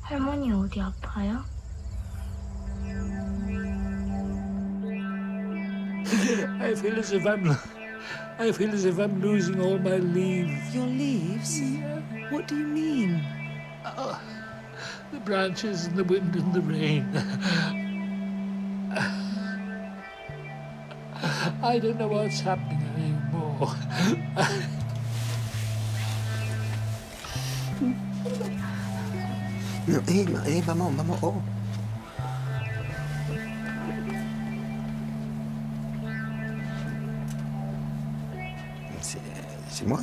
할머니 어디 아파요? I feel as if I'm losing all my leaves. Your leaves? What do you mean? The branches and the wind and the rain. I don't know what's happening anymore. Hé, maman, oh. C'est moi.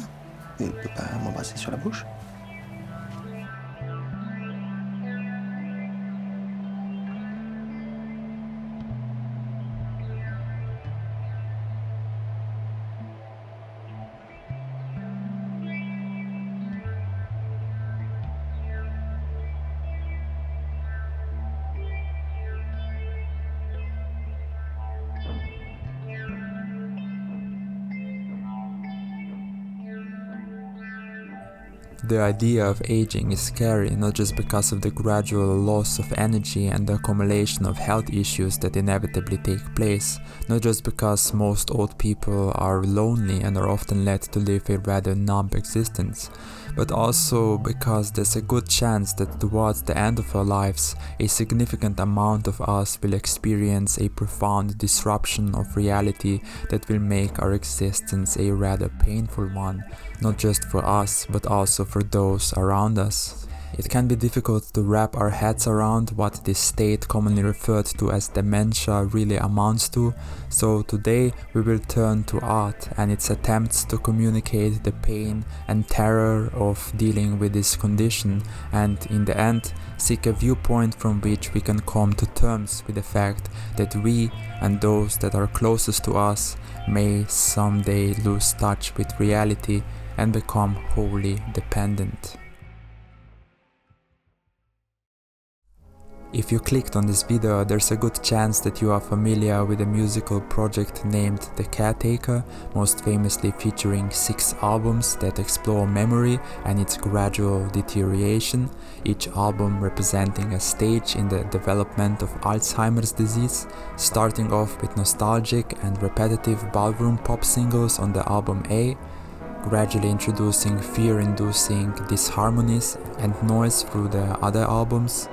Tu peux pas m'embrasser sur la bouche? The idea of aging is scary not just because of the gradual loss of energy and the accumulation of health issues that inevitably take place, not just because most old people are lonely and are often led to live a rather numb existence, but also because there's a good chance that towards the end of our lives, a significant amount of us will experience a profound disruption of reality that will make our existence a rather painful one, not just for us, but also for those around us. It can be difficult to wrap our heads around what this state commonly referred to as dementia really amounts to, so today we will turn to art and its attempts to communicate the pain and terror of dealing with this condition, and in the end seek a viewpoint from which we can come to terms with the fact that we and those that are closest to us may someday lose touch with reality and become wholly dependent. If you clicked on this video, there's a good chance that you are familiar with a musical project named The Caretaker, most famously featuring 6 albums that explore memory and its gradual deterioration, each album representing a stage in the development of Alzheimer's disease, starting off with nostalgic and repetitive ballroom pop singles on the album A, gradually introducing fear-inducing disharmonies and noise through the other albums,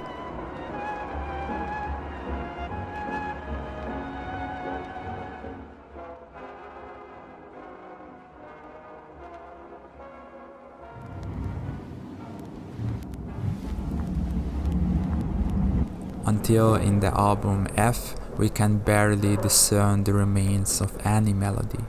until in the album F we can barely discern the remains of any melody.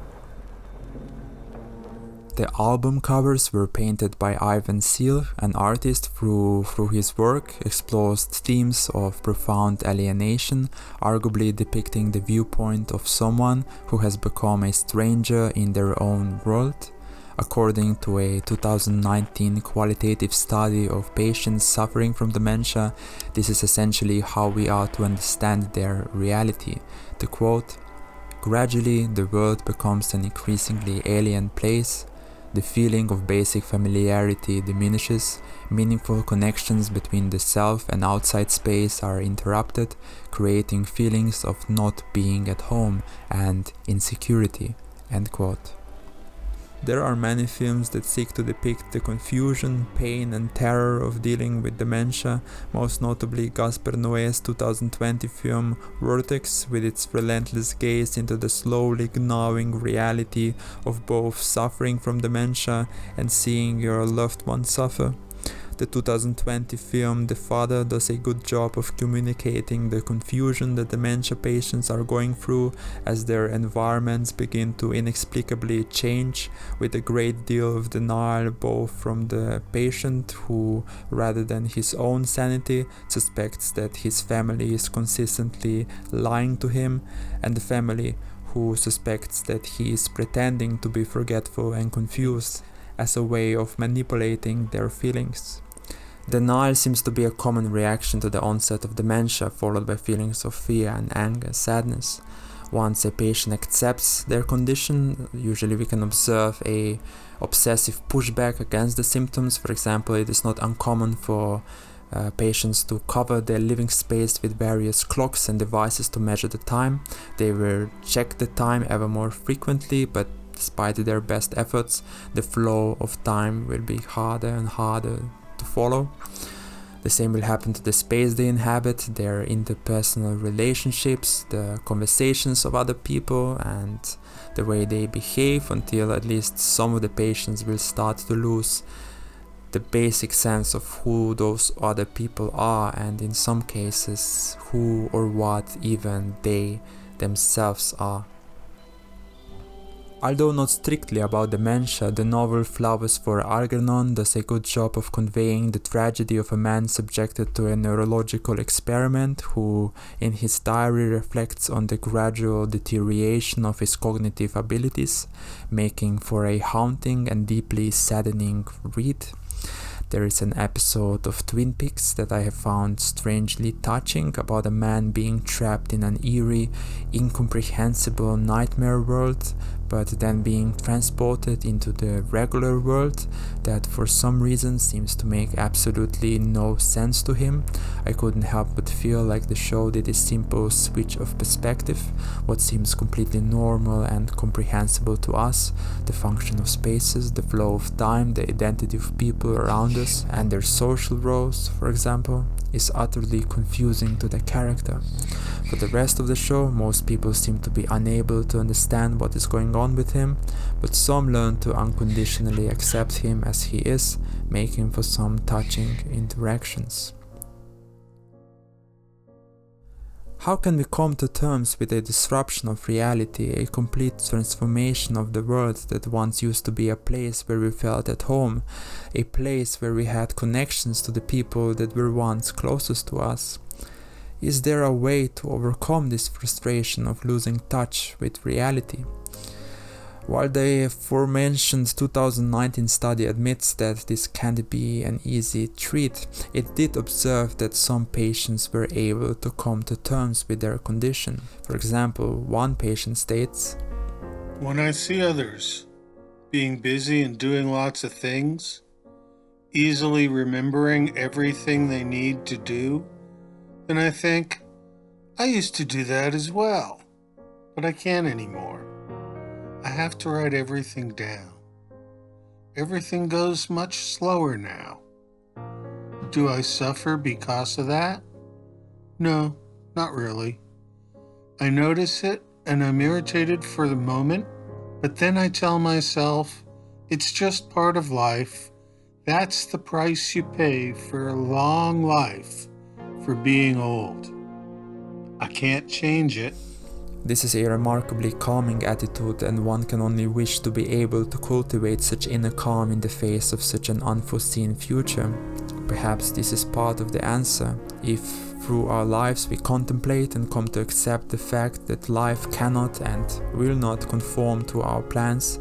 The album covers were painted by Ivan Seal, an artist who through his work explores themes of profound alienation, arguably depicting the viewpoint of someone who has become a stranger in their own world. According to a 2019 qualitative study of patients suffering from dementia, this is essentially how we are to understand their reality. To quote, "Gradually the world becomes an increasingly alien place. The feeling of basic familiarity diminishes, meaningful connections between the self and outside space are interrupted, creating feelings of not being at home and insecurity." End quote. There are many films that seek to depict the confusion, pain and terror of dealing with dementia, most notably Gaspar Noé's 2020 film Vortex, with its relentless gaze into the slowly gnawing reality of both suffering from dementia and seeing your loved one suffer. The 2020 film The Father does a good job of communicating the confusion that dementia patients are going through as their environments begin to inexplicably change, with a great deal of denial both from the patient who, rather than his own sanity, suspects that his family is consistently lying to him, and the family who suspects that he is pretending to be forgetful and confused as a way of manipulating their feelings. Denial seems to be a common reaction to the onset of dementia, followed by feelings of fear and anger, sadness. Once a patient accepts their condition, usually we can observe a obsessive pushback against the symptoms. For example, it is not uncommon for patients to cover their living space with various clocks and devices to measure the time. They will check the time ever more frequently, but despite their best efforts, the flow of time will be harder and harder to follow. The same will happen to the space they inhabit, their interpersonal relationships, the conversations of other people, and the way they behave, until at least some of the patients will start to lose the basic sense of who those other people are, and in some cases who or what even they themselves are. Although not strictly about dementia, the novel Flowers for Algernon does a good job of conveying the tragedy of a man subjected to a neurological experiment who, in his diary, reflects on the gradual deterioration of his cognitive abilities, making for a haunting and deeply saddening read. There is an episode of Twin Peaks that I have found strangely touching about a man being trapped in an eerie, incomprehensible nightmare world, but then being transported into the regular world that for some reason seems to make absolutely no sense to him. I couldn't help but feel like the show did a simple switch of perspective. What seems completely normal and comprehensible to us, the function of spaces, the flow of time, the identity of people around us, and their social roles, for example, is utterly confusing to the character. For the rest of the show, most people seem to be unable to understand what is going on with him, but some learn to unconditionally accept him as he is, making for some touching interactions. How can we come to terms with a disruption of reality, a complete transformation of the world that once used to be a place where we felt at home, a place where we had connections to the people that were once closest to us? Is there a way to overcome this frustration of losing touch with reality? While the aforementioned 2019 study admits that this can't be an easy treat, it did observe that some patients were able to come to terms with their condition. For example, one patient states, "When I see others being busy and doing lots of things, easily remembering everything they need to do, then I think, I used to do that as well, but I can't anymore. I have to write everything down. Everything goes much slower now. Do I suffer because of that? No, not really. I notice it and I'm irritated for the moment, but then I tell myself, it's just part of life. That's the price you pay for a long life, for being old. I can't change it." This is a remarkably calming attitude, and one can only wish to be able to cultivate such inner calm in the face of such an unforeseen future. Perhaps this is part of the answer, if through our lives we contemplate and come to accept the fact that life cannot and will not conform to our plans.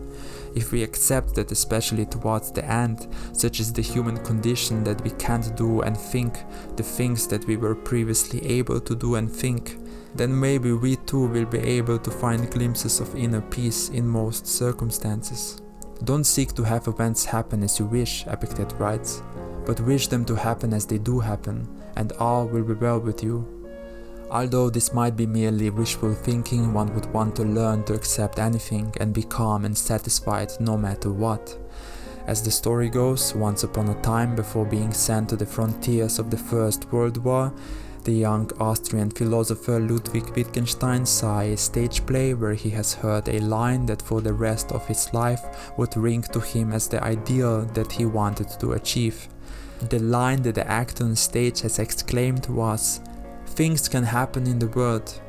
If we accept that, especially towards the end, such is the human condition that we can't do and think the things that we were previously able to do and think, then maybe we too will be able to find glimpses of inner peace in most circumstances. Don't seek to have events happen as you wish, Epictet writes, but wish them to happen as they do happen, and all will be well with you. Although this might be merely wishful thinking, one would want to learn to accept anything and be calm and satisfied no matter what. As the story goes, once upon a time, before being sent to the frontiers of the First World War, the young Austrian philosopher Ludwig Wittgenstein saw a stage play where he has heard a line that for the rest of his life would ring to him as the ideal that he wanted to achieve. The line that the actor on stage has exclaimed was, "Things can happen in the world,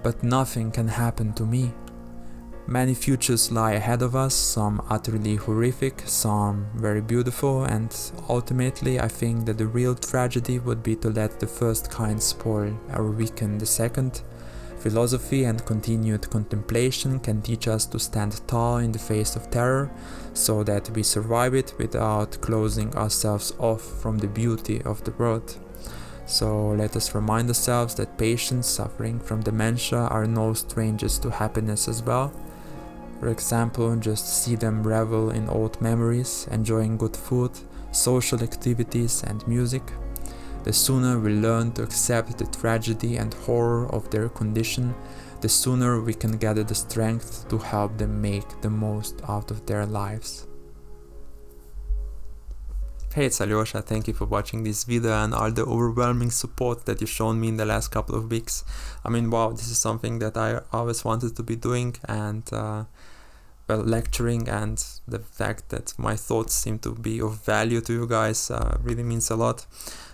but nothing can happen to me." Many futures lie ahead of us, some utterly horrific, some very beautiful, and ultimately I think that the real tragedy would be to let the first kind spoil or weaken the second. Philosophy and continued contemplation can teach us to stand tall in the face of terror, so that we survive it without closing ourselves off from the beauty of the world. So let us remind ourselves that patients suffering from dementia are no strangers to happiness as well. For example, just see them revel in old memories, enjoying good food, social activities and music. The sooner we learn to accept the tragedy and horror of their condition, the sooner we can gather the strength to help them make the most out of their lives. Hey, it's Alyosha. Thank you for watching this video and all the overwhelming support that you've shown me in the last couple of weeks. I mean, wow, this is something that I always wanted to be doing, and well, lecturing, and the fact that my thoughts seem to be of value to you guys really means a lot.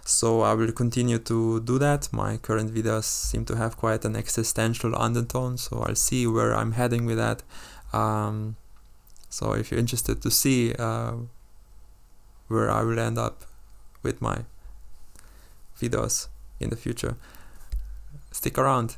So I will continue to do that. My current videos seem to have quite an existential undertone, so I'll see where I'm heading with that. So if you're interested to see where I will end up with my videos in the future, stick around.